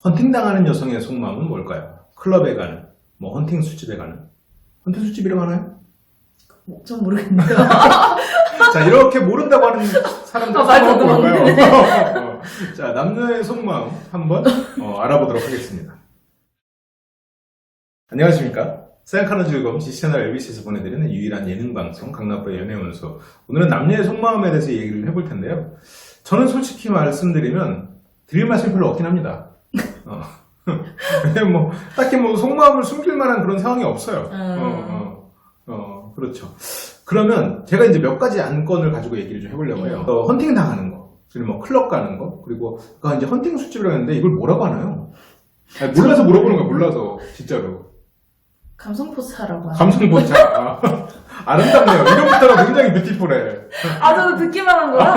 헌팅 당하는 여성의 속마음은 뭘까요? 클럽에 가는, 뭐 헌팅 술집에 가는. 헌팅 술집이라고 하나요? 좀 모르겠네요. 자, 이렇게 모른다고 하는 사람들 맞아, 속마음 뭘까요? 맞네. 자, 남녀의 속마음 한번 알아보도록 하겠습니다. 안녕하십니까? 생각하는 즐거움 G채널 LBC에서 보내드리는 유일한 예능방송 강남프로의 연애운수. 오늘은 남녀의 속마음에 대해서 얘기를 해볼 텐데요. 저는 솔직히 말씀드리면 드릴 말씀이 별로 없긴 합니다. 왜냐면 뭐 딱히 뭐 속마음을 숨길 만한 그런 상황이 없어요. 그렇죠. 그러면 제가 이제 몇 가지 안건을 가지고 얘기를 좀 해보려고 해요. 헌팅 당하는 거, 그리고 뭐 클럽 가는 거, 그리고 아까 이제 헌팅 술집이라고 했는데 이걸 뭐라고 하나요? 아니, 몰라서 물어보는 거야, 몰라서 진짜로. 감성포차라고 하죠. 감성포차. 아름답네요. 이름부터가 굉장히 뷰티풀해. 저도 듣기만 한 거야.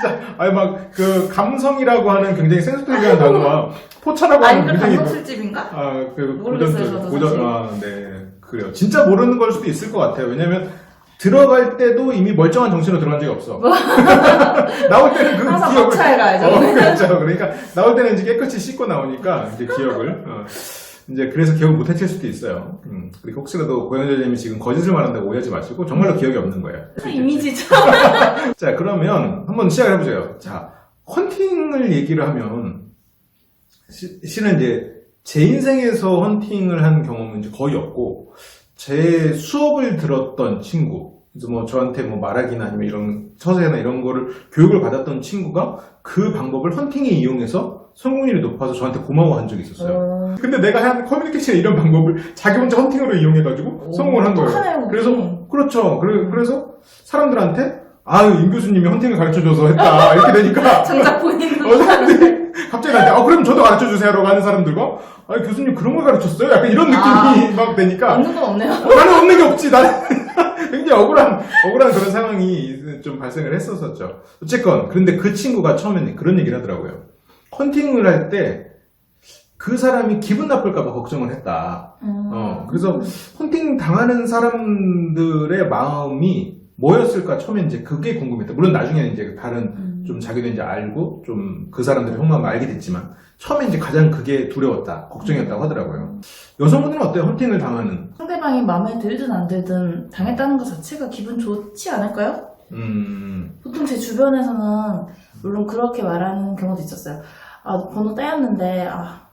진짜, 아니, 막, 그, 감성이라고 하는 굉장히 센스티브한 단어와, 포차라고 하는 아니, 굉장히. 감성술집인가? 고전, 모르겠어요, 저도 사실. 네. 그래요. 진짜 모르는 걸 수도 있을 것 같아요. 왜냐면, 들어갈 때도 이미 멀쩡한 정신으로 들어간 적이 없어. 나올 때는 그 항상 기억을. 막차에 가야죠. 그렇죠. 그러니까, 나올 때는 이제 깨끗이 씻고 나오니까, 이제 기억을. 이제 그래서 기억을 못 해칠 수도 있어요. 그리고 혹시라도 고영자님이 지금 거짓을 말한다고 오해하지 마시고 정말로 기억이 없는 거예요. 이미지죠. 자, 그러면 한번 시작을 해보세요. 자, 헌팅을 얘기를 하면 실은 이제 제 인생에서 헌팅을 한 경험은 이제 거의 없고 제 수업을 들었던 친구, 그래서 뭐 저한테 뭐 말하기나 아니면 이런 서세나 이런 거를 교육을 받았던 친구가 그 방법을 헌팅에 이용해서 성공률이 높아서 저한테 고마워한 적이 있었어요. 근데 내가 한 커뮤니케이션 이런 방법을 자기 혼자 헌팅으로 이용해가지고 성공을 한 거예요. 똑하네요, 그래서 그렇죠. 그래서 사람들한테 임 교수님이 헌팅을 가르쳐줘서 했다 이렇게 되니까 정작 본인은 사람들이 갑자기 나한테 그럼 저도 가르쳐주세요라고 하는 사람들과 교수님 그런 걸 가르쳤어요? 약간 이런 느낌이 막 되니까 없는 건 없네요. 나는 없는 게 없지. 나는 굉장히 억울한 그런 상황이 좀 발생을 했었었죠. 어쨌건 그런데 그 친구가 처음에는 그런 얘기를 하더라고요. 헌팅을 할 때 그 사람이 기분 나쁠까봐 걱정을 했다. 그래서 헌팅 당하는 사람들의 마음이 뭐였을까 처음에 이제 그게 궁금했다. 물론 나중에는 이제 다른 좀 자기도 이제 알고 좀 그 사람들의 속마음을 알게 됐지만 처음에 이제 가장 그게 두려웠다, 걱정이었다고 하더라고요. 여성분들은 어때요? 헌팅을 당하는? 상대방이 마음에 들든 안 들든 당했다는 것 자체가 기분 좋지 않을까요? 보통 제 주변에서는 물론 그렇게 말하는 경우도 있었어요. 번호 따였는데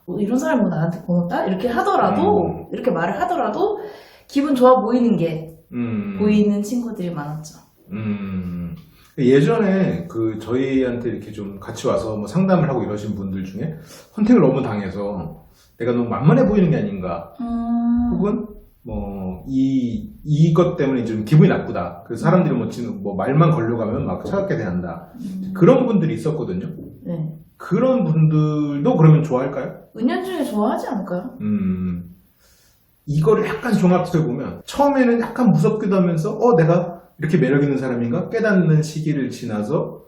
뭐 이런 사람이 뭐 나한테 번호 따? 이렇게 하더라도 이렇게 말을 하더라도 기분 좋아 보이는 게 보이는 친구들이 많았죠. 예전에 저희한테 이렇게 좀 같이 와서 뭐 상담을 하고 이러신 분들 중에 헌팅을 너무 당해서 내가 너무 만만해 보이는 게 아닌가, 혹은 뭐 이것 때문에 좀 기분이 나쁘다. 그래서 사람들이 뭐 말만 걸려가면 막 차갑게 대한다. 그런 분들이 있었거든요. 네. 그런 분들도 그러면 좋아할까요? 은연중에 좋아하지 않을까요? 이거를 약간 종합해 보면 처음에는 약간 무섭기도 하면서 내가 이렇게 매력 있는 사람인가 깨닫는 시기를 지나서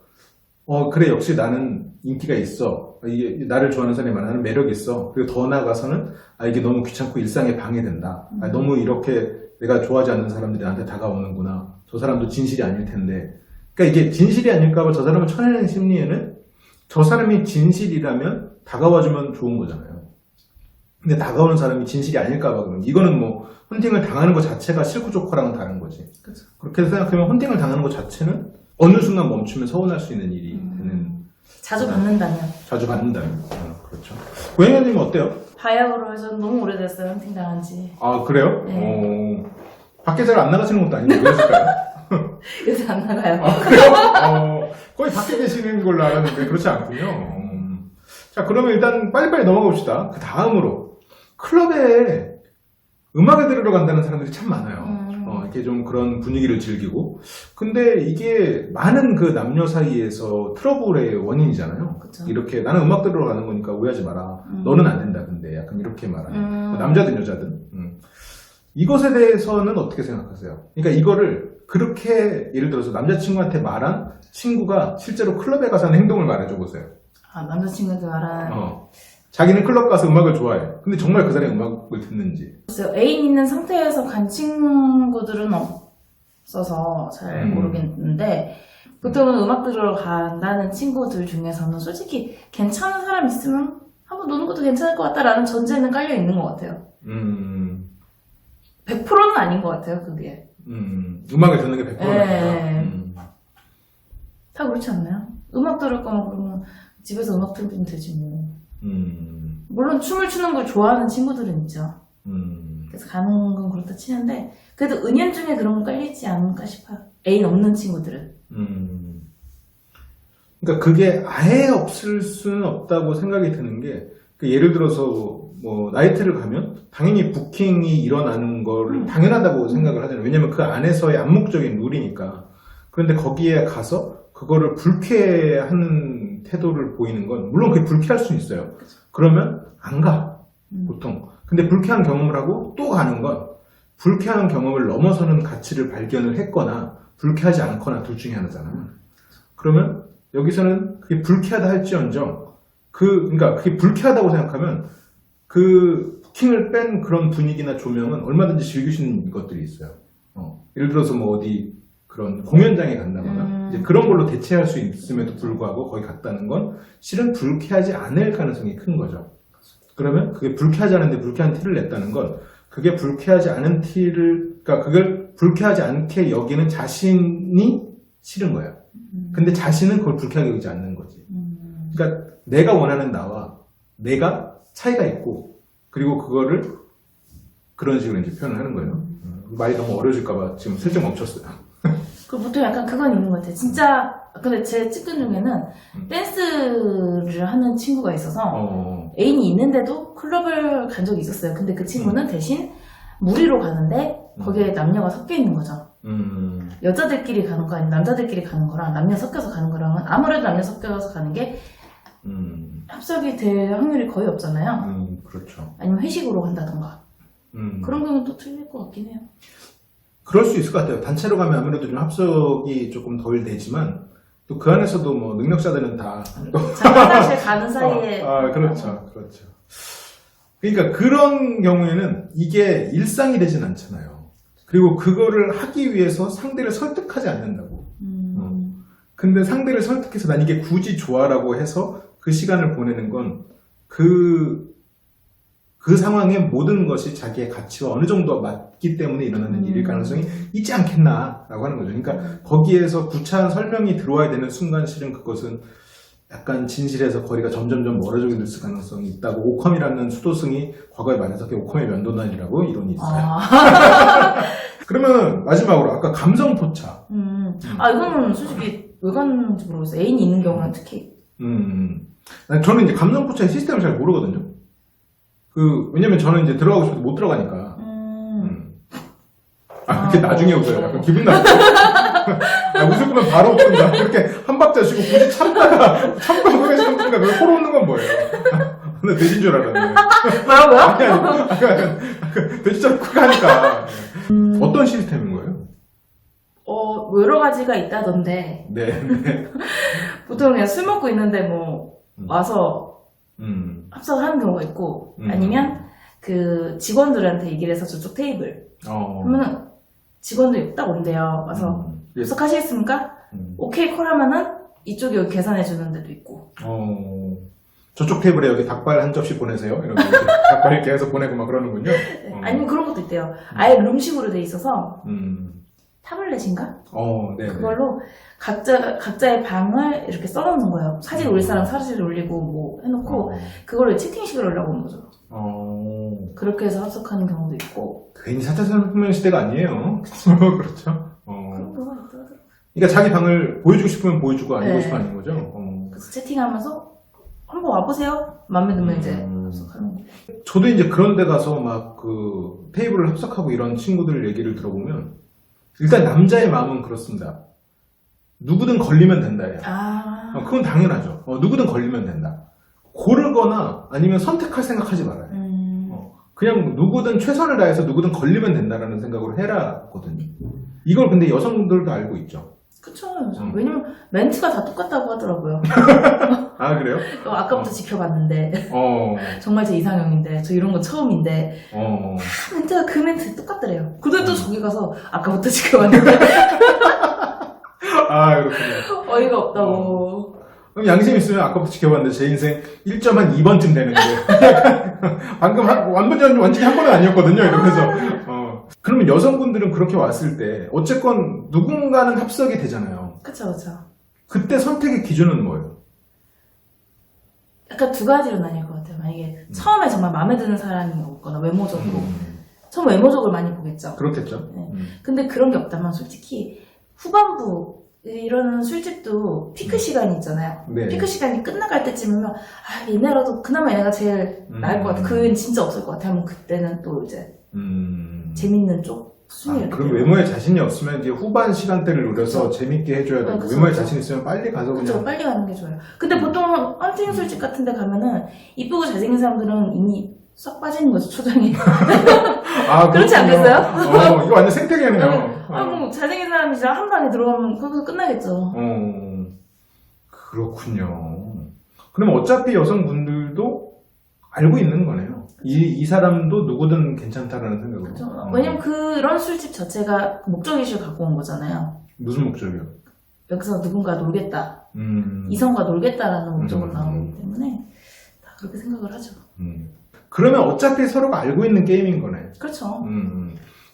그래 역시 나는 인기가 있어, 이게 나를 좋아하는 사람이 많아는 매력이 있어. 그리고 더 나아가서는 이게 너무 귀찮고 일상에 방해된다. 너무 이렇게 내가 좋아하지 않는 사람들이 나한테 다가오는구나. 저 사람도 진실이 아닐 텐데. 그러니까 이게 진실이 아닐까 봐 저 사람을 쳐내는 심리에는 저 사람이 진실이라면 다가와주면 좋은 거잖아요. 근데 다가오는 사람이 진실이 아닐까 봐 그러면 이거는 뭐 헌팅을 당하는 것 자체가 싫고 좋고랑은 다른 거지. 그렇죠. 그렇게 생각하면 헌팅을 당하는 것 자체는 어느 순간 멈추면 서운할 수 있는 일이 되는. 자주 받는다면. 자주 받는다면. 그렇죠. 고양이님은 어때요? 바야흐로 해서 너무 오래됐어요, 헌팅 당한 지. 그래요? 네. 밖에 잘 안 나가시는 것도 아닌데 왜였을까요? 요새 안 나가요. 그래요? 거의 밖에 계시는 걸로 알았는데 그렇지 않군요. 자, 그러면 일단 빨리빨리 넘어가 봅시다. 그 다음으로 클럽에 음악을 들으러 간다는 사람들이 참 많아요. 이렇게 좀 그런 분위기를 즐기고. 근데 이게 많은 그 남녀 사이에서 트러블의 원인이잖아요. 그쵸. 이렇게 나는 음악 들으러 가는 거니까 오해하지 마라. 너는 안 된다. 근데 약간 이렇게 말하는. 남자든 여자든. 이것에 대해서는 어떻게 생각하세요? 그러니까 이거를 그렇게 예를 들어서 남자친구한테 말한 친구가 실제로 클럽에 가서 하는 행동을 말해줘 보세요. 남자친구한테 말한. 자기는 클럽 가서 음악을 좋아해. 근데 정말 그 사람이 음악을 듣는지. 글쎄요, 애인 있는 상태에서 간 친구들은 없어서 잘 모르겠는데, 보통은 음악 들으러 간다는 친구들 중에서는 솔직히 괜찮은 사람 있으면 한번 노는 것도 괜찮을 것 같다라는 전제는 깔려 있는 것 같아요. 100%는 아닌 것 같아요, 그게. 음악을 듣는 게 100%는 예. 아니다. 다 그렇지 않나요? 음악 들을 거면 그러면 집에서 음악 들으면 되지 뭐. 물론 춤을 추는 걸 좋아하는 친구들은 있죠. 그래서 가는 건 그렇다 치는데 그래도 은연중에 그런 거 깔리지 않을까 싶어요. 애인 없는 친구들은. 그러니까 그게 아예 없을 수는 없다고 생각이 드는 게, 그 예를 들어서 뭐 나이트를 가면 당연히 부킹이 일어나는 걸 당연하다고 생각을 하잖아요. 왜냐면 그 안에서의 암묵적인 룰이니까. 그런데 거기에 가서 그거를 불쾌하는 태도를 보이는 건, 물론 그게 불쾌할 수는 있어요. 그러면 안 가, 보통. 근데 불쾌한 경험을 하고 또 가는 건 불쾌한 경험을 넘어서는 가치를 발견을 했거나 불쾌하지 않거나 둘 중에 하나잖아. 그러면 여기서는 그게 불쾌하다 할지언정 그러니까 그게 불쾌하다고 생각하면 그 부킹을 뺀 그런 분위기나 조명은 얼마든지 즐길 수 있는 것들이 있어요. 예를 들어서 뭐 어디 그런 공연장에 간다거나 이제 그런 걸로 대체할 수 있음에도 불구하고 거기 갔다는 건 실은 불쾌하지 않을 가능성이 큰 거죠. 그러면 그게 불쾌하지 않은데 불쾌한 티를 냈다는 건 그게 불쾌하지 않은 그러니까 그걸 불쾌하지 않게 여기는 자신이 싫은 거예요. 근데 자신은 그걸 불쾌하게 여기지 않는 거지. 그러니까 내가 원하는 나와 내가 차이가 있고, 그리고 그거를 그런 식으로 이제 표현을 하는 거예요. 말이 너무 어려질까봐 지금 슬쩍 멈췄어요. 그 보통 약간 그건 있는 것 같아요. 진짜 근데 제 측근 중에는 댄스를 하는 친구가 있어서 애인이 있는데도 클럽을 간 적이 있었어요. 근데 그 친구는 대신 무리로 가는데 거기에 남녀가 섞여 있는 거죠. 여자들끼리 가는 거 아니면 남자들끼리 가는 거랑 남녀 섞여서 가는 거랑은 아무래도 남녀 섞여서 가는 게 합석이 될 확률이 거의 없잖아요. 그렇죠. 아니면 회식으로 간다던가. 그런 경우는 또 틀릴 것 같긴 해요. 그럴 수 있을 것 같아요. 단체로 가면 아무래도 좀 합석이 조금 덜 되지만 또 그 안에서도 뭐 능력자들은 다 화장실 가는 사이에. 그렇죠. 그러니까 그런 경우에는 이게 일상이 되진 않잖아요. 그리고 그거를 하기 위해서 상대를 설득하지 않는다고. 근데 상대를 설득해서 난 이게 굳이 좋아라고 해서 그 시간을 보내는 건 그 상황의 모든 것이 자기의 가치와 어느 정도 맞기 때문에 일어나는 일일 가능성이 있지 않겠나라고 하는 거죠. 그러니까 거기에서 구차한 설명이 들어와야 되는 순간 실은 그것은 약간 진실에서 거리가 점점점 멀어지게 될 가능성이 있다고, 오컴이라는 수도승이 과거에 말해서 그게 오컴의 면도날이라고 이론이 있어요. 그러면 마지막으로 아까 감성 포착. 이거는 솔직히 왜 갔는지 모르겠어요. 애인이 있는 경우는 특히. 저는 이제 감성 포착의 시스템을 잘 모르거든요. 왜냐면 저는 이제 들어가고 싶어도 못 들어가니까. 이렇게 나중에 웃어요. 약간 기분 나쁘고. 웃을 거면 바로 웃는다. 그렇게 한 박자 쉬고 굳이 참다가 그걸 코로 웃는 건 뭐예요? 나 돼지인 줄 알았네. 뭐라고요? 아니, 돼지처럼 크게 하니까. 어떤 시스템인 거예요? 여러 가지가 있다던데. 네. 보통 그냥 술 먹고 있는데 뭐 와서 합석을 하는 경우가 있고, 아니면 그 직원들한테 얘기를 해서 저쪽 테이블. 그러면은 직원들이 딱 온대요. 와서 합석하시겠습니까? 오케이 콜 하면은 이쪽이 여기 계산해 주는 데도 있고. 저쪽 테이블에 여기 닭발 한 접시 보내세요. 이러면 닭발 이렇게 해서 보내고 막 그러는군요. 네. 아니면 그런 것도 있대요. 아예 룸식으로 돼 있어서 타블렛인가? 네. 그걸로 각자의 방을 이렇게 써놓는 거예요. 사진 올릴 사람 사진 올리고 뭐 해놓고 그걸로 채팅식을 올라오는 거죠. 그렇게 해서 합석하는 경우도 있고. 괜히 4차 산업혁명 시대가 아니에요. 그렇죠. 그런 경우가 있더라고요. 그러니까 자기 방을 보여주고 싶으면 보여주고 아니고 네. 싶으면 아닌 거죠. 그래서 채팅하면서 한번 와보세요. 마음에 들면 이제 합석하는 거. 저도 이제 그런 데 가서 막 그 테이블을 합석하고 이런 친구들 얘기를 들어보면 일단 남자의 마음은 그렇습니다. 누구든 걸리면 된다. 그건 당연하죠. 누구든 걸리면 된다. 고르거나 아니면 선택할 생각하지 말아요. 그냥 누구든 최선을 다해서 누구든 걸리면 된다라는 생각으로 해라거든요. 이걸 근데 여성분들도 알고 있죠. 그쵸. 왜냐면 멘트가 다 똑같다고 하더라고요. 그래요? 아까부터 지켜봤는데 정말 제 이상형인데 저 이런 거 처음인데 멘트가 그 멘트 똑같더래요. 근데 또 저기 가서 아까부터 지켜봤는데 그렇군요. 어이가 없다고. 그럼 양심 있으면 아까부터 지켜봤는데 제 인생 1.2번쯤 되는데 약간 방금 완전히 한 번은 아니었거든요 이러면서 그러면 여성분들은 그렇게 왔을 때 어쨌건 누군가는 합석이 되잖아요. 그쵸. 그때 선택의 기준은 뭐예요? 약간 두 가지로 나뉠 것 같아요. 만약에 처음에 정말 마음에 드는 사람이 없거나 외모적으로 처음 외모적으로 많이 보겠죠. 그렇겠죠. 네. 근데 그런 게 없다면 솔직히 후반부 이런 술집도 피크 시간이 있잖아요. 네. 피크 시간이 끝나갈 때쯤이면 얘네라도 그나마 얘네가 제일 나을 것 같아. 그건 진짜 없을 것 같아. 하면 그때는 또 이제 재밌는 쪽 순위 이렇게 그럼 되고. 외모에 자신이 없으면 이제 후반 시간대를 노려서 그쵸. 재밌게 해줘야 되고 그쵸, 외모에 그쵸. 자신 있으면 빨리 가서 그쵸, 그냥 빨리 가는 게 좋아요. 근데 보통 헌팅 술집 같은 데 가면은 이쁘고 잘생긴 사람들은 이미 싹 빠지는 거죠, 초장에. 그렇지 그렇군요. 않겠어요? 이거 완전 생태계네요. 뭐 잘생긴 사람이랑 한 방에 들어가면 거기서 끝나겠죠. 그렇군요. 그럼 어차피 여성분들도 알고 있는 거네요. 이 사람도 누구든 괜찮다라는 생각으로. 그렇죠. 왜냐면 그런 술집 자체가 목적의식을 갖고 온 거잖아요. 무슨 목적이요? 여기서 누군가 놀겠다. 이성과 놀겠다라는 목적으로 나오기 때문에 다 그렇게 생각을 하죠. 그러면 어차피 서로가 알고 있는 게임인 거네. 그렇죠.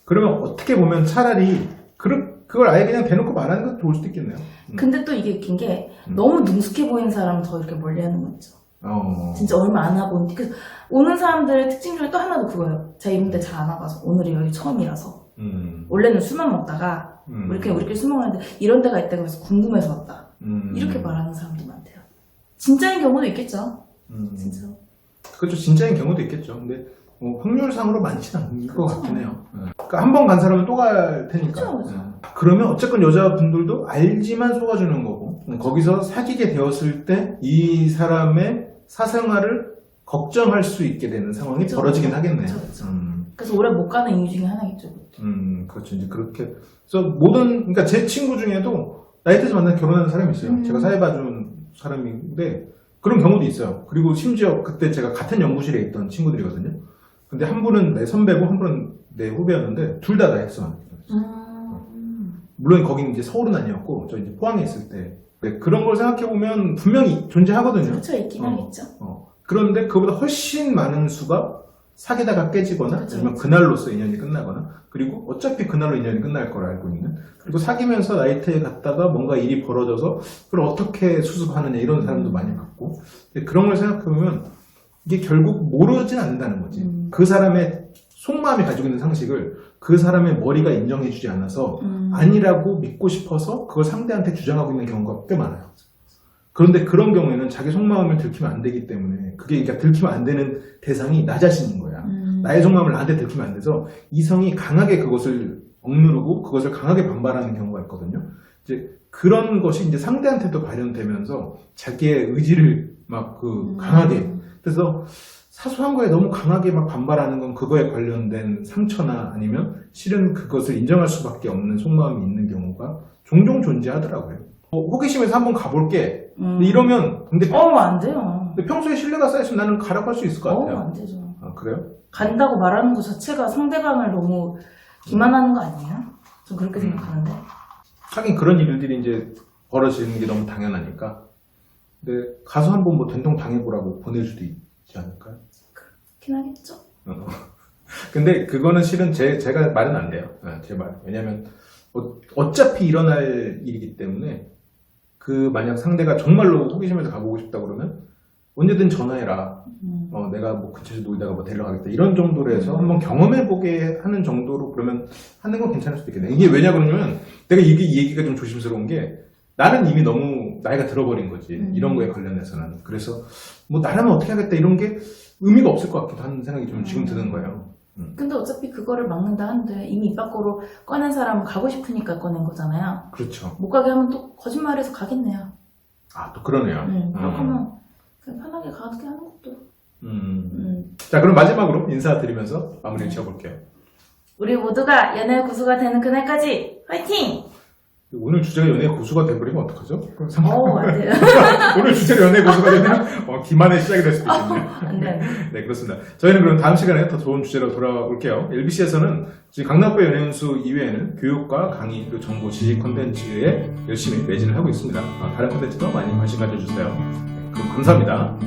그러면 어떻게 보면 차라리 그걸 아예 그냥 대놓고 말하는 것도 좋을 수도 있겠네요. 근데 또 이게 웃긴 게 너무 능숙해 보이는 사람은 더 이렇게 멀리하는 거 있죠. 진짜 얼마 안 하고 그 오는 사람들의 특징 중에 또 하나도 그거예요. 제가 이런데 잘 안 와봐서 오늘이 여기 처음이라서 원래는 술만 먹다가 우리끼리 술 먹는데 이런 데가 있다고 해서 궁금해서 왔다. 이렇게 말하는 사람도 많대요. 진짜인 경우도 있겠죠. 진짜. 그렇죠. 진짜인 경우도 있겠죠. 근데 확률상으로 많지는 않을 것 같긴 해요. 그러니까 한 번 간 사람은 또 갈 테니까. 그렇죠. 그러면 어쨌건 여자분들도 알지만 속아주는 거고 거기서 사귀게 되었을 때 이 사람의 사생활을 걱정할 수 있게 되는 상황이 그렇죠. 벌어지긴 하겠네요. 그렇죠. 그래서 오래 못 가는 이유 중에 하나겠죠. 그렇죠. 이제 그렇게. 그래서 그러니까 제 친구 중에도 나이트에서 만나 결혼하는 사람이 있어요. 제가 사회봐준 사람인데 그런 경우도 있어요. 그리고 심지어 그때 제가 같은 연구실에 있던 친구들이거든요. 근데 한 분은 내 선배고 한 분은 내 후배였는데 둘 다 나이트에서 만났어요. 물론 거긴 이제 서울은 아니었고 저 이제 포항에 있을 때 그런 걸 생각해보면 분명히 존재하거든요. 그렇죠. 있긴 하겠죠. 그런데 그보다 훨씬 많은 수가 사귀다가 깨지거나 그렇죠. 아니면 그날로서 인연이 끝나거나 그리고 어차피 그날로 인연이 끝날 걸 알고 있는 그리고 사귀면서 나이트에 갔다가 뭔가 일이 벌어져서 그걸 어떻게 수습하느냐 이런 사람도 많이 봤고 그런 걸 생각해보면 이게 결국 모르진 않는다는 거지. 그 사람의 속마음이 가지고 있는 상식을 그 사람의 머리가 인정해주지 않아서 아니라고 믿고 싶어서 그걸 상대한테 주장하고 있는 경우가 꽤 많아요. 그런데 그런 경우에는 자기 속마음을 들키면 안 되기 때문에 그게 그러니까 들키면 안 되는 대상이 나 자신인 거야. 나의 속마음을 나한테 들키면 안 돼서 이성이 강하게 그것을 억누르고 그것을 강하게 반발하는 경우가 있거든요. 이제 그런 것이 이제 상대한테도 발현되면서 자기의 의지를 막 강하게 그래서 사소한 거에 너무 강하게 막 반발하는 건 그거에 관련된 상처나 아니면 실은 그것을 인정할 수밖에 없는 속마음이 있는 경우가 종종 존재하더라고요. 호기심에서 한번 가볼게. 이러면 근데 안 돼요. 근데 평소에 신뢰가 쌓였으면 나는 가라고 할 수 있을 것 같아요. 안 되죠. 그래요? 간다고 말하는 것 자체가 상대방을 너무 기만하는 거 아니에요? 전 그렇게 생각하는데. 하긴 그런 일들이 이제 벌어지는 게 너무 당연하니까. 근데 가서 한번 뭐 된통 당해보라고 보낼 수도 있지 않을까요? 그렇긴 하겠죠. 근데 그거는 실은 제가 말은 안 돼요. 제 말. 왜냐면 어차피 일어날 일이기 때문에 만약 상대가 정말로 호기심에서 가보고 싶다 그러면 언제든 전화해라. 내가 뭐 근처에서 놀다가 뭐 데려가겠다. 이런 정도로 해서 한번 경험해보게 하는 정도로 그러면 하는 건 괜찮을 수도 있겠네. 이게 왜냐 그러면 내가 이 얘기가 좀 조심스러운 게 나는 이미 너무 나이가 들어버린 거지. 이런 거에 관련해서는. 그래서 뭐 나라면 어떻게 하겠다 이런 게 의미가 없을 것 같기도 하는 생각이 좀 지금 드는 거예요. 근데 어차피 그거를 막는다 한데 이미 입 밖으로 꺼낸 사람은 가고 싶으니까 꺼낸 거잖아요. 그렇죠. 못 가게 하면 또 거짓말해서 가겠네요. 또 그러네요. 그렇게 하면 그냥 편하게 가게 하는 것도. 자, 그럼 마지막으로 인사드리면서 마무리를 지어볼게요. 우리 모두가 연애 고수가 되는 그날까지 화이팅! 오늘 주제가 연애 고수가 돼버리면 어떡하죠? 안 돼요. 오늘 주제가 연애 고수가 되면 기만의 시작이 될 수도 있겠네요. 안 돼. 네, 그렇습니다. 저희는 그럼 다음 시간에 더 좋은 주제로 돌아올게요. LBC에서는 강남구 연예연수 이외에는 교육과 강의, 그리고 정보, 지식 콘텐츠에 열심히 매진을 하고 있습니다. 다른 콘텐츠도 많이 관심 가져주세요. 네, 그럼 감사합니다.